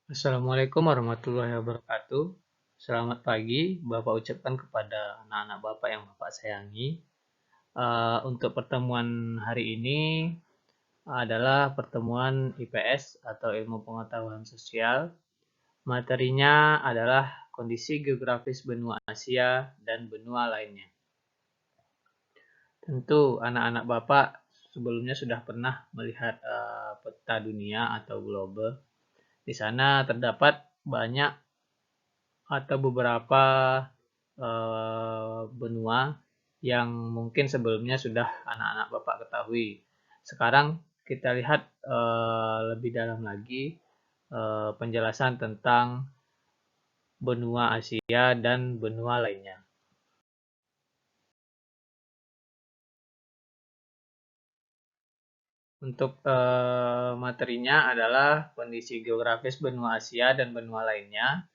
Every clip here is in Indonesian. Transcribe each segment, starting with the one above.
Assalamualaikum warahmatullahi wabarakatuh. Selamat pagi, Bapak ucapkan kepada anak-anak Bapak yang Bapak sayangi. Untuk pertemuan hari ini adalah pertemuan IPS atau Ilmu Pengetahuan Sosial. Materinya adalah kondisi geografis benua Asia dan benua lainnya. Tentu anak-anak Bapak sebelumnya sudah pernah melihat peta dunia atau globe. Di sana terdapat banyak atau beberapa benua yang mungkin sebelumnya sudah anak-anak Bapak ketahui. Sekarang kita lihat lebih dalam lagi penjelasan tentang benua Asia dan benua lainnya. Untuk materinya adalah kondisi geografis benua Asia dan benua lainnya.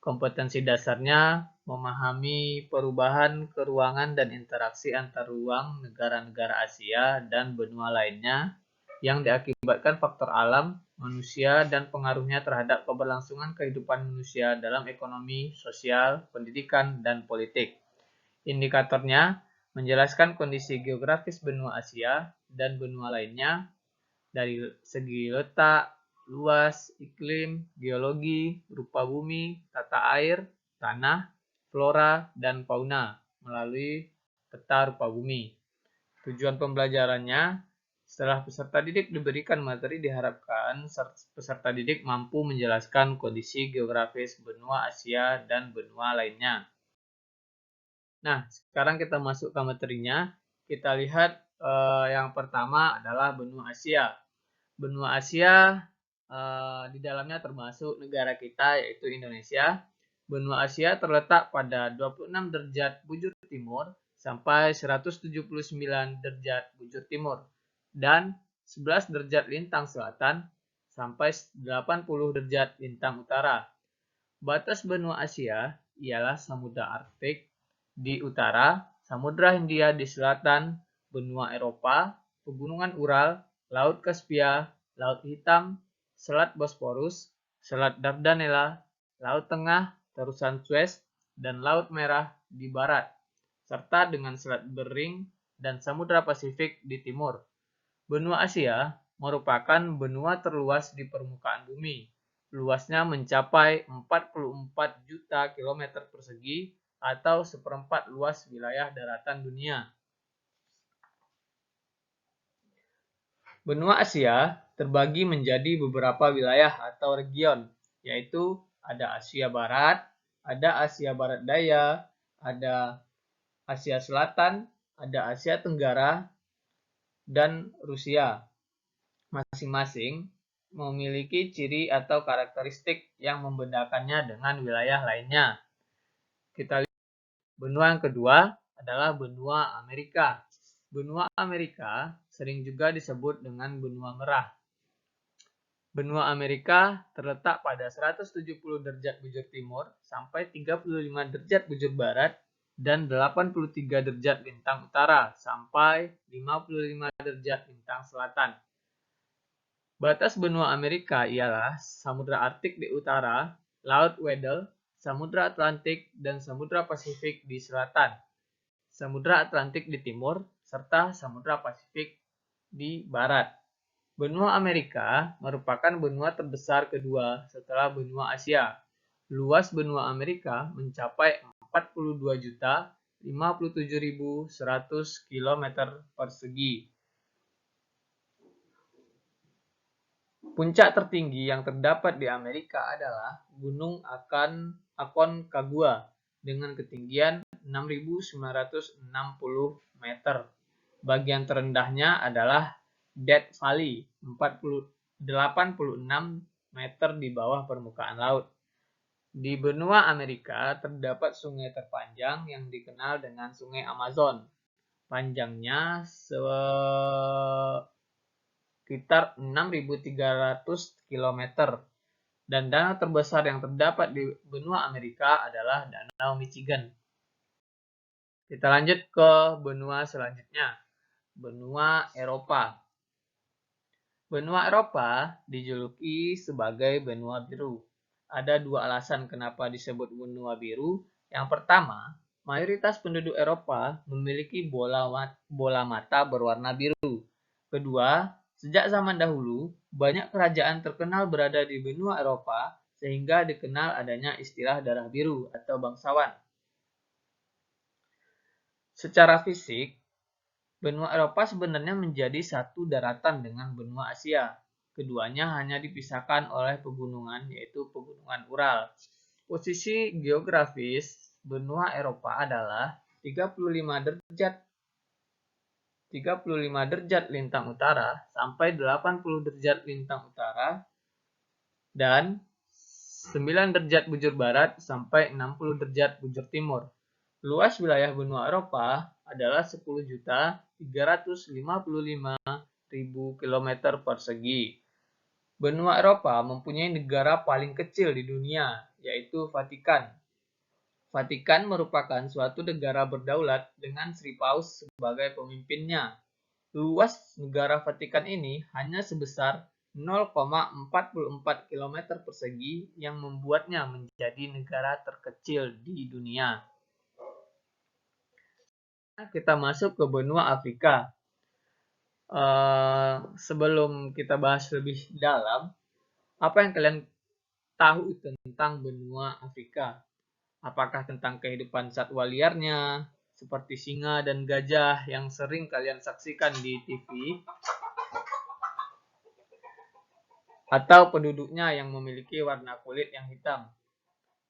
Kompetensi dasarnya memahami perubahan keruangan dan interaksi antar ruang negara-negara Asia dan benua lainnya yang diakibatkan faktor alam, manusia, dan pengaruhnya terhadap keberlangsungan kehidupan manusia dalam ekonomi, sosial, pendidikan, dan politik. Indikatornya menjelaskan kondisi geografis benua Asia dan benua lainnya dari segi letak, luas, iklim, geologi, rupa bumi, tata air, tanah, flora, dan fauna melalui peta rupa bumi. Tujuan pembelajarannya, setelah peserta didik diberikan materi, diharapkan peserta didik mampu menjelaskan kondisi geografis benua Asia dan benua lainnya. Nah, sekarang kita masuk ke materinya. Kita lihat yang pertama adalah benua Asia. Benua Asia di dalamnya termasuk negara kita yaitu Indonesia. Benua Asia terletak pada 26 derajat bujur timur sampai 179 derajat bujur timur dan 11 derajat lintang selatan sampai 80 derajat lintang utara. Batas benua Asia ialah Samudra Arktik di utara, Samudra Hindia di selatan, benua Eropa, pegunungan Ural, Laut Kaspia, Laut Hitam, Selat Bosporus, Selat Dardanella, Laut Tengah, terusan Suez, dan Laut Merah di barat, serta dengan Selat Bering dan Samudra Pasifik di timur. Benua Asia merupakan benua terluas di permukaan bumi. Luasnya mencapai 44 juta kilometer persegi atau seperempat luas wilayah daratan dunia. Benua Asia terbagi menjadi beberapa wilayah atau region, yaitu ada Asia Barat, ada Asia Barat Daya, ada Asia Selatan, ada Asia Tenggara, dan Rusia. Masing-masing memiliki ciri atau karakteristik yang membedakannya dengan wilayah lainnya. Kita lihat benua yang kedua adalah benua Amerika. Benua Amerika sering juga disebut dengan benua merah. Benua Amerika terletak pada 170 derajat bujur timur sampai 35 derajat bujur barat dan 83 derajat lintang utara sampai 55 derajat lintang selatan. Batas benua Amerika ialah Samudra Arktik di utara, Laut Weddell, Samudra Atlantik, dan Samudra Pasifik di selatan, Samudra Atlantik di timur, serta Samudra Pasifik di barat. Benua Amerika merupakan benua terbesar kedua setelah benua Asia. Luas benua Amerika mencapai 42.057.100 km persegi. Puncak tertinggi yang terdapat di Amerika adalah Gunung Aconcagua dengan ketinggian 6.960 meter. Bagian terendahnya adalah Death Valley, 86 meter di bawah permukaan laut. Di benua Amerika terdapat sungai terpanjang yang dikenal dengan Sungai Amazon. Panjangnya sekitar 6.300 km. Dan danau terbesar yang terdapat di benua Amerika adalah Danau Michigan. Kita lanjut ke benua selanjutnya, benua Eropa. Benua Eropa dijuluki sebagai benua biru. Ada dua alasan kenapa disebut benua biru. Yang pertama, mayoritas penduduk Eropa memiliki bola mata berwarna biru. Kedua, sejak zaman dahulu, banyak kerajaan terkenal berada di benua Eropa sehingga dikenal adanya istilah darah biru atau bangsawan. Secara fisik, benua Eropa sebenarnya menjadi satu daratan dengan benua Asia. Keduanya hanya dipisahkan oleh pegunungan, yaitu pegunungan Ural. Posisi geografis benua Eropa adalah 35 derajat lintang utara sampai 80 derajat lintang utara dan 9 derajat bujur barat sampai 60 derajat bujur timur. Luas wilayah benua Eropa adalah 10.355.000 km persegi. Benua Eropa mempunyai negara paling kecil di dunia, yaitu Vatikan. Vatikan merupakan suatu negara berdaulat dengan Sri Paus sebagai pemimpinnya. Luas negara Vatikan ini hanya sebesar 0,44 km persegi yang membuatnya menjadi negara terkecil di dunia. Kita masuk ke benua Afrika. Sebelum kita bahas lebih dalam, apa yang kalian tahu tentang benua Afrika? Apakah tentang kehidupan satwa liarnya, seperti singa dan gajah yang sering kalian saksikan di TV? Atau penduduknya yang memiliki warna kulit yang hitam?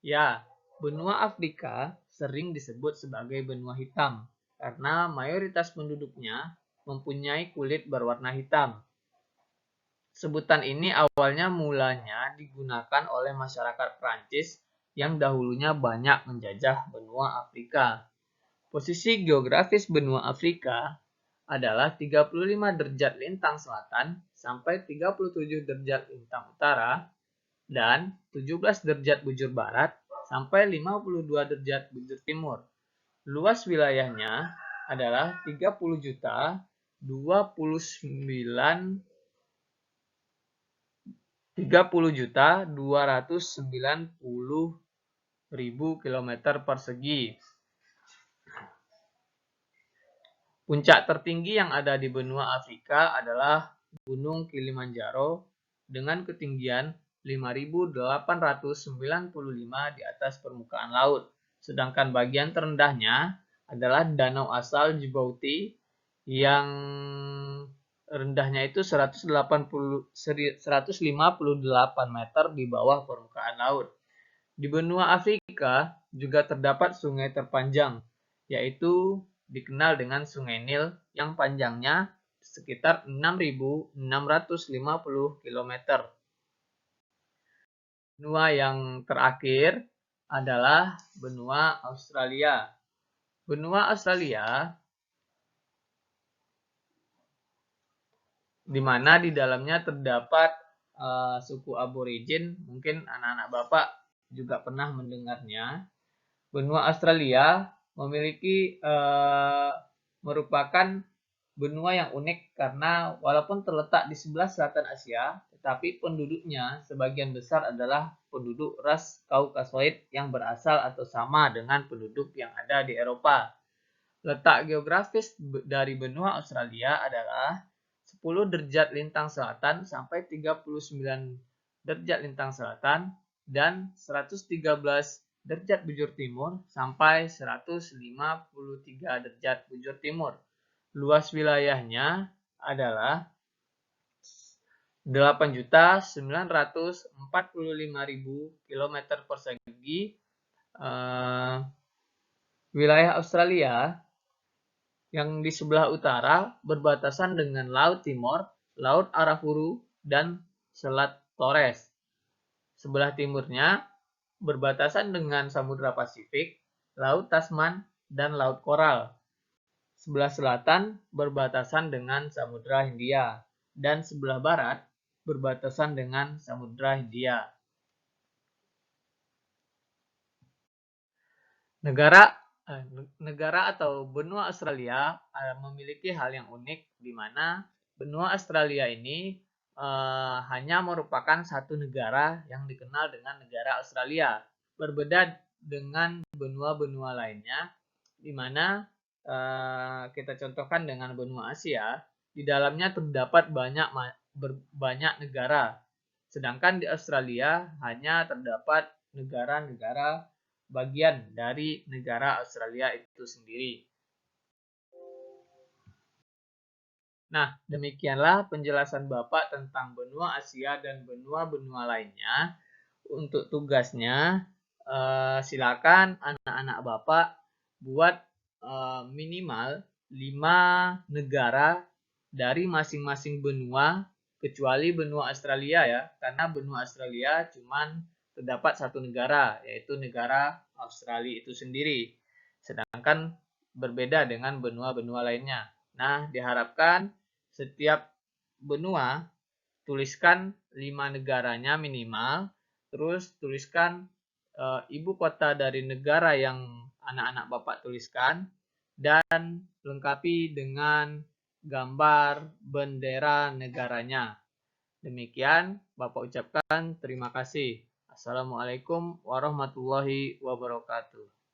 Ya, benua Afrika sering disebut sebagai benua hitam karena mayoritas penduduknya mempunyai kulit berwarna hitam. Sebutan ini mulanya digunakan oleh masyarakat Prancis yang dahulunya banyak menjajah benua Afrika. Posisi geografis benua Afrika adalah 35 derajat lintang selatan sampai 37 derajat lintang utara dan 17 derajat bujur barat sampai 52 derajat bujur timur. Luas wilayahnya adalah 30.290.000 km persegi. Puncak tertinggi yang ada di benua Afrika adalah Gunung Kilimanjaro dengan ketinggian 5.895 di atas permukaan laut. Sedangkan bagian terendahnya adalah Danau Asal Djibouti yang rendahnya itu 158 meter di bawah permukaan laut. Di benua Afrika juga terdapat sungai terpanjang, yaitu dikenal dengan Sungai Nil yang panjangnya sekitar 6.650 km. Benua yang terakhir adalah benua Australia. Benua Australia di mana di dalamnya terdapat suku aborigin, mungkin anak-anak Bapak juga pernah mendengarnya. Benua Australia merupakan benua yang unik karena walaupun terletak di sebelah selatan Asia, tetapi penduduknya sebagian besar adalah penduduk ras Kaukasoid yang berasal atau sama dengan penduduk yang ada di Eropa. Letak geografis dari benua Australia adalah 10 derajat lintang selatan sampai 39 derajat lintang selatan dan 113 derajat bujur timur sampai 153 derajat bujur timur. Luas wilayahnya adalah 8.945.000 km persegi. Wilayah Australia yang di sebelah utara berbatasan dengan Laut Timor, Laut Arafuru, dan Selat Torres. Sebelah timurnya berbatasan dengan Samudra Pasifik, Laut Tasman, dan Laut Koral. Sebelah selatan berbatasan dengan Samudra Hindia, dan sebelah barat berbatasan dengan Samudra Hindia. Negara atau benua Australia memiliki hal yang unik di mana benua Australia ini hanya merupakan satu negara yang dikenal dengan negara Australia. Berbeda dengan benua-benua lainnya, di mana kita contohkan dengan benua Asia, di dalamnya terdapat banyak negara. Sedangkan di Australia hanya terdapat negara-negara bagian dari negara Australia itu sendiri. Nah, demikianlah penjelasan Bapak tentang benua Asia dan benua-benua lainnya. Untuk tugasnya, silakan anak-anak Bapak buat minimal 5 negara dari masing-masing benua, kecuali benua Australia ya, karena benua Australia cuman terdapat satu negara, yaitu negara Australia itu sendiri. Sedangkan berbeda dengan benua-benua lainnya. Nah, diharapkan setiap benua tuliskan 5 negaranya minimal, terus tuliskan ibu kota dari negara yang anak-anak Bapak tuliskan, dan lengkapi dengan gambar bendera negaranya. Demikian Bapak ucapkan terima kasih. Assalamualaikum warahmatullahi wabarakatuh.